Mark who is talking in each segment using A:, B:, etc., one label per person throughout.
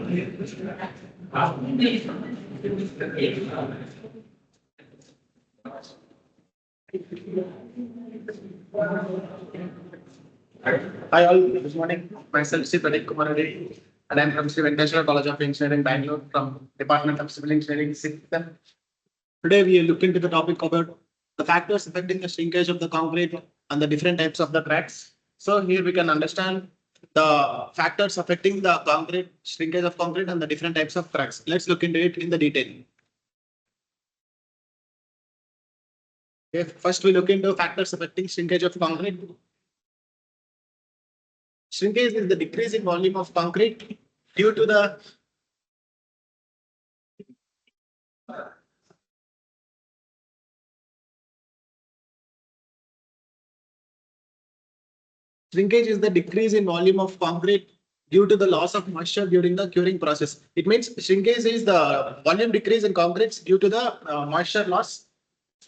A: Hi all, good morning. Myself Sri Pradeep Kumar Reddy, and I'm from Sri Venkateshwara College of Engineering, Bangalore, from Department of Civil Engineering, Sikkim. Today we look into the topic about the factors affecting the shrinkage of the concrete and the different types of the cracks. So here we can understand the factors affecting the concrete shrinkage of concrete and the different types of cracks. Let's look into it in the detail. Okay, first we look into factors affecting shrinkage of concrete. Shrinkage is the decrease in volume of concrete due to the shrinkage is the decrease in volume of concrete due to the loss of moisture during the curing process. It means shrinkage is the volume decrease in concrete due to the moisture loss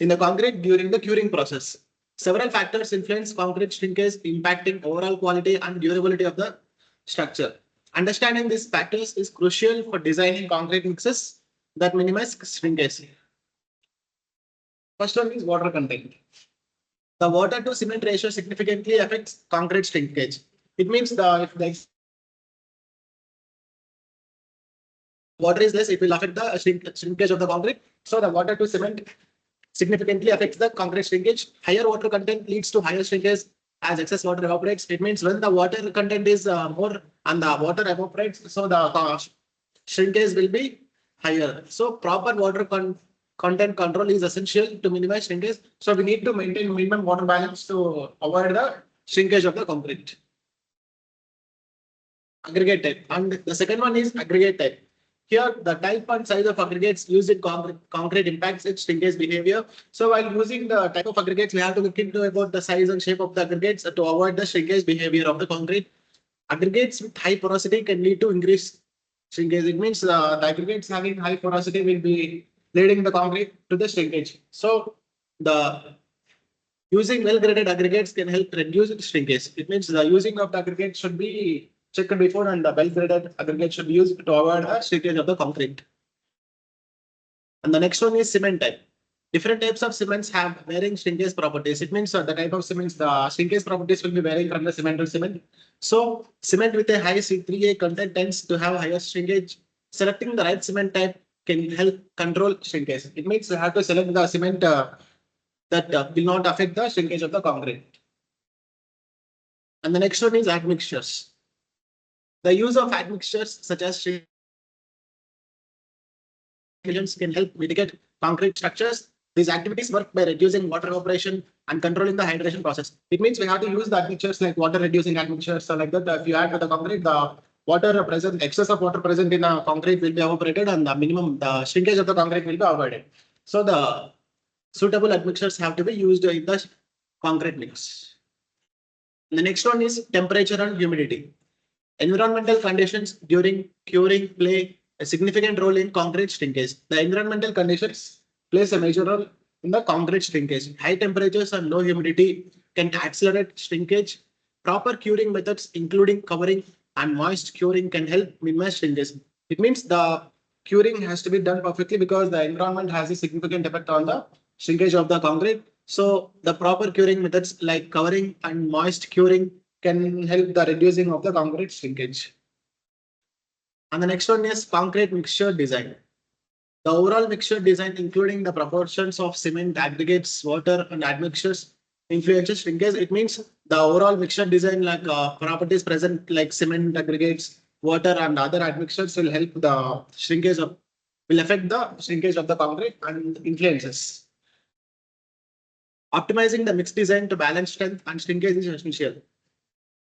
A: in the concrete during the curing process. Several factors influence concrete shrinkage, impacting overall quality and durability of the structure. Understanding these factors is crucial for designing concrete mixes that minimize shrinkage. First one is water content. The water to cement ratio significantly affects concrete shrinkage. It means if the water is less, it will affect the shrinkage of the concrete. So the water to cement significantly affects the concrete shrinkage. Higher water content leads to higher shrinkage as excess water evaporates. It means when the water content is more and the water evaporates, so the shrinkage will be higher. So proper water content control is essential to minimize shrinkage. So we need to maintain minimum water balance to avoid the shrinkage of the concrete. Aggregate type. And the second one is aggregate type. Here, the type and size of aggregates used in concrete impacts its shrinkage behavior. So while using the type of aggregates, we have to look into about the size and shape of the aggregates to avoid the shrinkage behavior of the concrete. Aggregates with high porosity can lead to increased shrinkage. It means the aggregates having high porosity will be leading the concrete to the shrinkage. So the using well-graded aggregates can help reduce the shrinkage. It means the using of the aggregates should be checked before, and the well-graded aggregate should be used to avoid the shrinkage of the concrete. And the next one is cement type. Different types of cements have varying shrinkage properties. It means the type of cements, the shrinkage properties will be varying from the cement to cement. So cement with a high C3A content tends to have higher shrinkage. Selecting the right cement type can help control shrinkage. It means you have to select the cement that will not affect the shrinkage of the concrete. And the next one is admixtures. The use of admixtures such as can help mitigate concrete structures. These activities work by reducing water evaporation and controlling the hydration process. It means we have to use the admixtures like water reducing admixtures. So like that, if you add to the concrete, the water present, excess of water present in the concrete will be evaporated, and the shrinkage of the concrete will be avoided. So the suitable admixtures have to be used in the concrete mix. The next one is temperature and humidity. Environmental conditions during curing play a significant role in concrete shrinkage. The environmental conditions plays a major role in the concrete shrinkage. High temperatures and low humidity can accelerate shrinkage. Proper curing methods, including covering and moist curing, can help minimize shrinkage. It means the curing has to be done perfectly because the environment has a significant effect on the shrinkage of the concrete. So the proper curing methods like covering and moist curing can help the reducing of the concrete shrinkage. And the next one is concrete mixture design. The overall mixture design, including the proportions of cement, aggregates, water, and admixtures, influences shrinkage. It means the overall mixture design, like properties present like cement, aggregates, water, and other admixtures, will help the shrinkage of, will affect the shrinkage of the concrete and influences. Optimizing the mix design to balance strength and shrinkage is essential.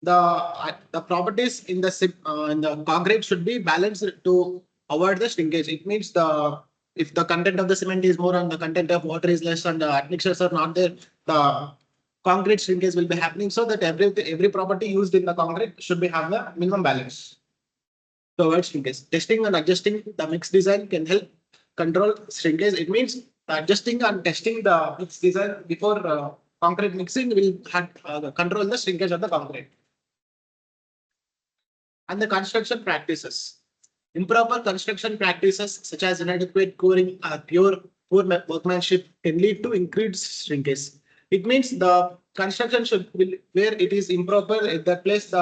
A: The properties in the concrete should be balanced to avoid the shrinkage. It means the if the content of the cement is more and the content of water is less and the admixtures are not there, the concrete shrinkage will be happening. So that every property used in the concrete should be have the minimum balance to avoid shrinkage. Testing and adjusting the mix design can help control shrinkage. It means adjusting and testing the mix design before concrete mixing will control the shrinkage of the concrete. And the construction practices. Improper construction practices such as inadequate coring or poor workmanship can lead to increased shrinkage. It means the construction where it is improper at that place,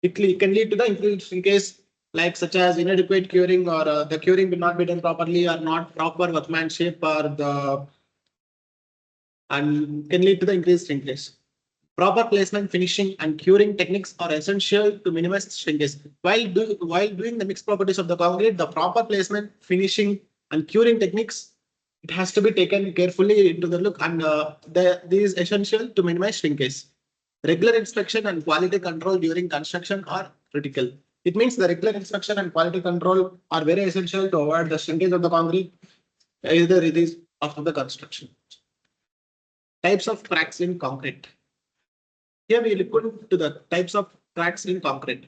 A: it can lead to the increased shrinkage, like such as inadequate curing or the curing will not be done properly or not proper workmanship or the and can lead to the increased shrinkage. Proper placement, finishing, and curing techniques are essential to minimize shrinkage. While doing the mixed properties of the concrete, the proper placement, finishing, and curing techniques, it has to be taken carefully into the look, and this is essential to minimize shrinkage. Regular inspection and quality control during construction are critical. It means the regular inspection and quality control are very essential to avoid the shrinkage of the concrete, either it is after the construction. Types of cracks in concrete. Here we look into the types of cracks in concrete.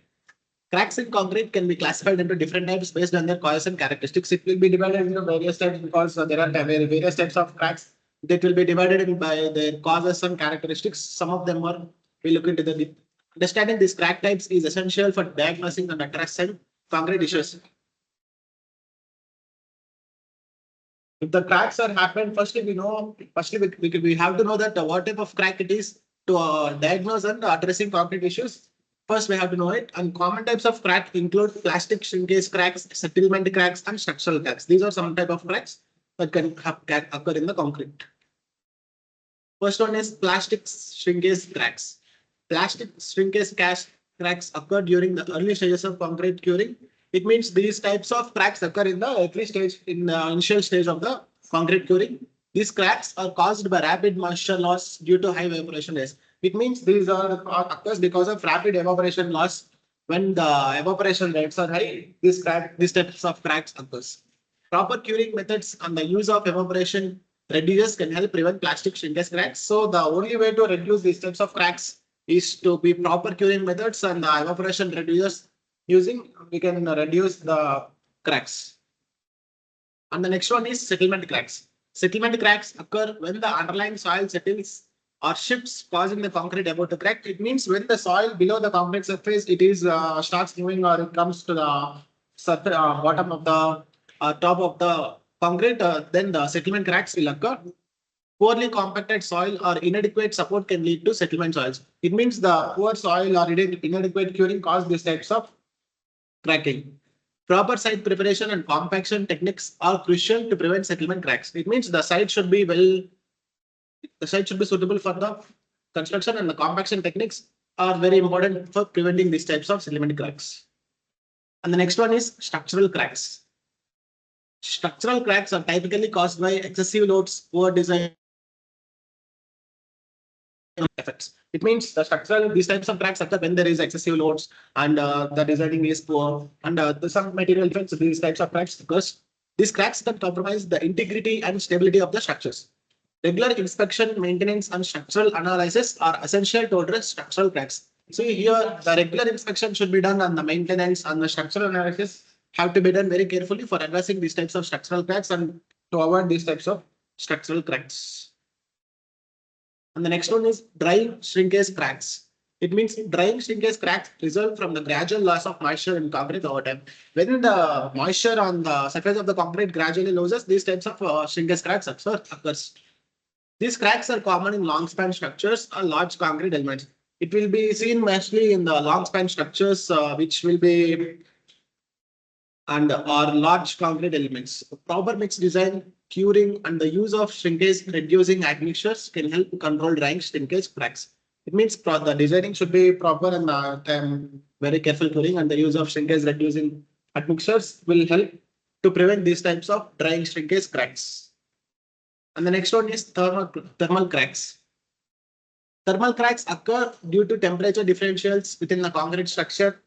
A: Cracks in concrete can be classified into different types based on their causes and characteristics. It will be divided into various types because there are various types of cracks that will be divided by their causes and characteristics. Some of them are we look into the understanding these crack types is essential for diagnosing and addressing concrete issues. If the cracks are happened, firstly we have to know that what type of crack it is to diagnose and addressing concrete issues. First, we have to know it. And common types of crack include plastic shrinkage cracks, settlement cracks, and structural cracks. These are some type of cracks that can occur in the concrete. First one is plastic shrinkage cracks. Plastic shrinkage cracks occur during the early stages of concrete curing. It means these types of cracks occur in the early stage, in the initial stage of the concrete curing. These cracks are caused by rapid moisture loss due to high evaporation rates. It means these are occurs because of rapid evaporation loss. When the evaporation rates are high, these types of cracks occurs. Proper curing methods and the use of evaporation reducers can help prevent plastic shrinkage cracks. So the only way to reduce these types of cracks is to be proper curing methods and the evaporation reducers using, we can reduce the cracks. And the next one is settlement cracks. Settlement cracks occur when the underlying soil settles or shifts, causing the concrete about to crack. It means when the soil below the concrete surface, it is starts moving or it comes to the surface, bottom of the top of the concrete, then the settlement cracks will occur. Poorly compacted soil or inadequate support can lead to settlement soils. It means the poor soil or inadequate curing cause these types of cracking. Proper site preparation and compaction techniques are crucial to prevent settlement cracks. It means the site should be suitable for the construction, and the compaction techniques are very important for preventing these types of settlement cracks. And the next one is structural cracks. Structural cracks are typically caused by excessive loads, poor design effects. It means these types of cracks occur when there is excessive loads and the designing is poor, and some material defects. These types of cracks because these cracks can compromise the integrity and stability of the structures. Regular inspection, maintenance, and structural analysis are essential to address structural cracks. So here, the regular inspection should be done, and the maintenance and the structural analysis have to be done very carefully for addressing these types of structural cracks and to avoid these types of structural cracks. And the next one is drying shrinkage cracks. It means drying shrinkage cracks result from the gradual loss of moisture in concrete over time. When the moisture on the surface of the concrete gradually loses, these types of shrinkage cracks occurs. These cracks are common in long span structures or large concrete elements. It will be seen mostly in the long span structures, which will be or large concrete elements. Proper mix design, curing, and the use of shrinkage reducing admixtures can help control drying shrinkage cracks. It means the designing should be proper and very careful curing, and the use of shrinkage reducing admixtures will help to prevent these types of drying shrinkage cracks. And the next one is thermal cracks. Thermal cracks occur due to temperature differentials within the concrete structure.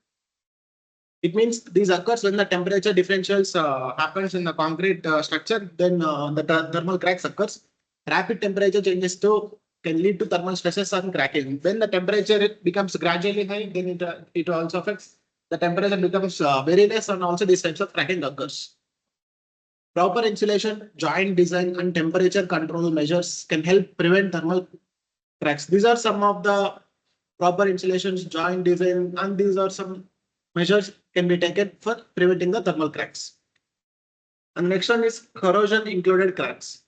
A: It means these occurs when the temperature differentials happens in the concrete structure, then the thermal cracks occurs. Rapid temperature changes can lead to thermal stresses and cracking. When the temperature becomes gradually high, then it also affects the temperature becomes very less, and also these types of cracking occurs. Proper insulation, joint design, and temperature control measures can help prevent thermal cracks. These are some of the proper insulations, joint design, and these are some measures can be taken for preventing the thermal cracks. And the next one is corrosion included cracks.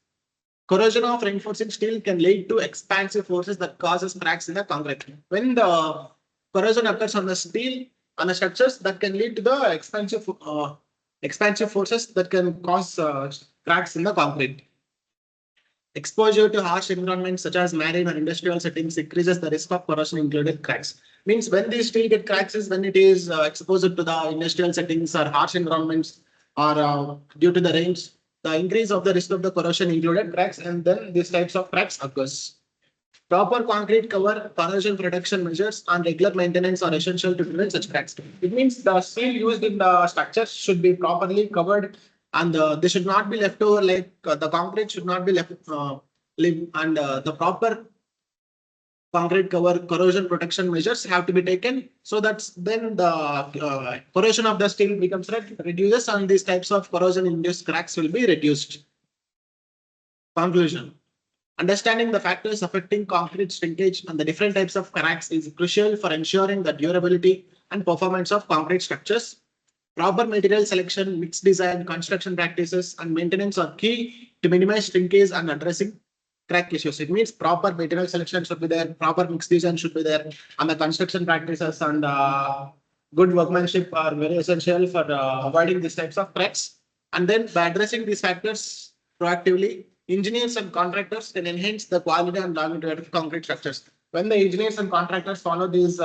A: Corrosion of reinforcing steel can lead to expansive forces that causes cracks in the concrete. When the corrosion occurs on the steel, on the structures, that can lead to the expansive forces that can cause cracks in the concrete. Exposure to harsh environments such as marine or industrial settings increases the risk of corrosion included cracks. Means when the steel get cracks is when it is exposed to the industrial settings or harsh environments or due to the rains, the increase of the risk of the corrosion included cracks, and then these types of cracks occurs. Proper concrete cover, corrosion protection measures, and regular maintenance are essential to prevent such cracks. It means the steel used in the structures should be properly covered, and they should not be left over like the concrete should not be left and the proper concrete cover corrosion protection measures have to be taken, so that then the corrosion of the steel becomes reduces, and these types of corrosion induced cracks will be reduced. Conclusion. Understanding the factors affecting concrete shrinkage and the different types of cracks is crucial for ensuring the durability and performance of concrete structures. Proper material selection, mix design, construction practices, and maintenance are key to minimize shrinkage and addressing crack issues. It means proper material selection should be there, proper mix design should be there, and the construction practices and good workmanship are very essential for avoiding these types of cracks. And then by addressing these factors proactively, engineers and contractors can enhance the quality and longevity of concrete structures. When the engineers and contractors follow these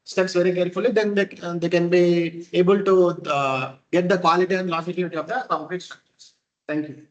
A: steps very carefully, then they can be able to get the quality and longevity of the concrete structures. Thank you.